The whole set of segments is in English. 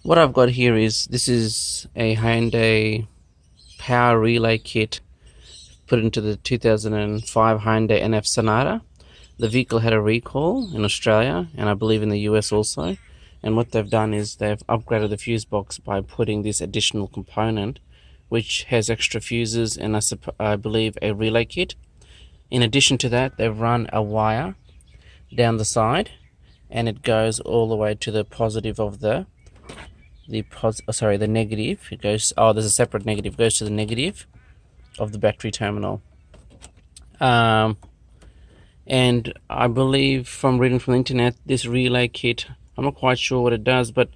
What I've got here is, this is a Hyundai power relay kit put into the 2005 Hyundai NF Sonata. The vehicle had a recall in Australia and I believe in the US also, and what they've done is they've upgraded the fuse box by putting this additional component which has extra fuses and I believe a relay kit. In addition to that, they've run a wire down the side and it goes all the way to the positive of the negative. It goes, there's a separate negative, it goes to the negative of the battery terminal. And I believe from reading from the internet, this relay kit, I'm not quite sure what it does, but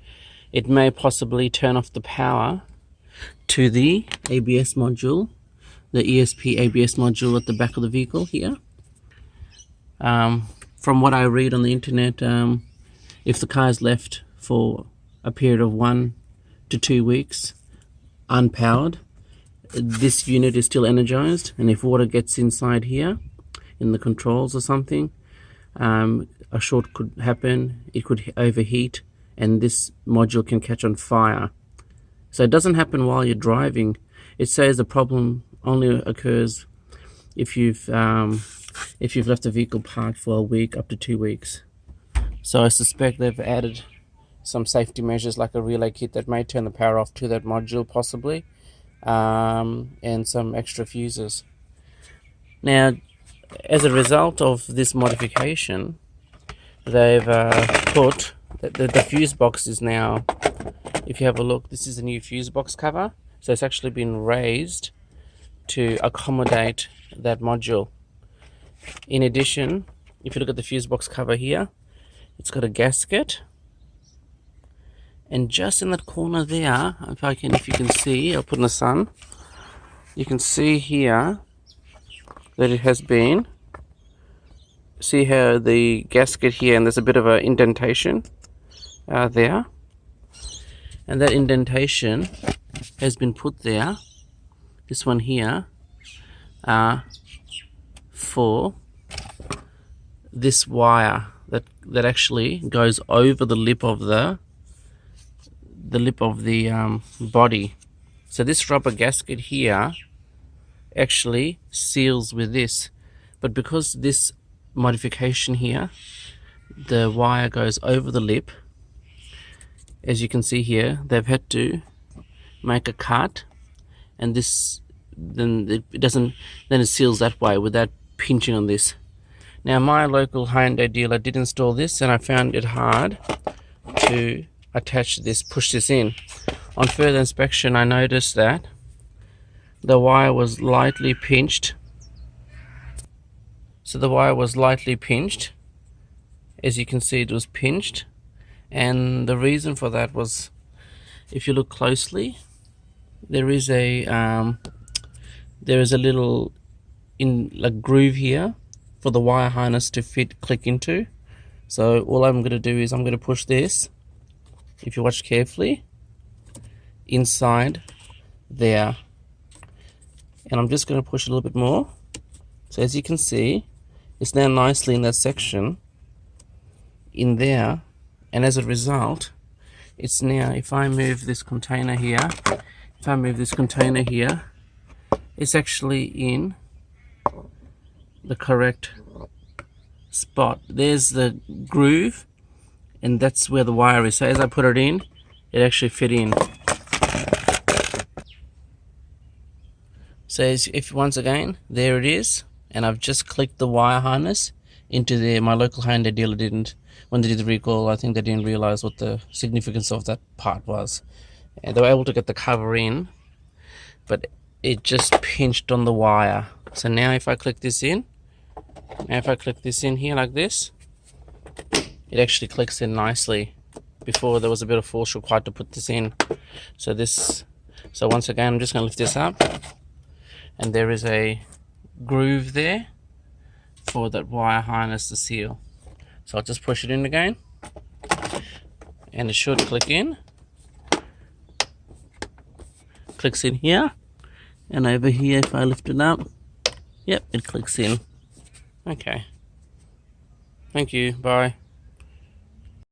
it may possibly turn off the power to the ABS module, the ESP ABS module at the back of the vehicle here. From what I read on the internet, if the car is left for a period of 1 to 2 weeks unpowered, this unit is still energized, and if water gets inside here in the controls or something, a short could happen, it could overheat, and this module can catch on fire. So it doesn't happen while you're driving. It says the problem only occurs if you've left the vehicle parked for a week up to 2 weeks. So I suspect they've added some safety measures like a relay kit that may turn the power off to that module possibly, and some extra fuses. Now, as a result of this modification, they've put the fuse box is now, if you have a look, this is a new fuse box cover, so it's actually been raised to accommodate that module. In addition, if you look at the fuse box cover here, it's got a gasket, and just in that corner there, if you can see, I'll put in the sun, you can see here that it has been, see how the gasket here, and there's a bit of an indentation there, and that indentation has been put there, this one here, for this wire that actually goes over the lip of the body. So this rubber gasket here actually seals with this, but because this modification here, the wire goes over the lip, as you can see here, they've had to make a cut, and this then it seals that way without pinching on this. Now, my local Hyundai dealer did install this, and I found it hard to attach this, push this in. On further inspection, I noticed that the wire was lightly pinched. So the wire was lightly pinched. As you can see, it was pinched, and the reason for that was, if you look closely, there is a little groove here for the wire harness to click into. So all I'm going to do is I'm going to push this, if you watch carefully, inside there, and I'm just going to push a little bit more. So as you can see, it's now nicely in that section in there, and as a result, it's now, if I move this container here, it's actually in the correct spot. There's the groove, and that's where the wire is. So as I put it in, it actually fit in. So if once again, there it is, and I've just clicked the wire harness into there. My local Hyundai dealer didn't, when they did the recall, I think they didn't realize what the significance of that part was, and they were able to get the cover in, but it just pinched on the wire. So now if I click this in, here like this, it actually clicks in nicely. Before, there was a bit of force required to put this in. So once again, I'm just going to lift this up, and there is a groove there for that wire harness to seal. So I'll just push it in again, and it should click in. Clicks in here, and over here, if I lift it up, yep, it clicks in. Okay. Thank you. Bye.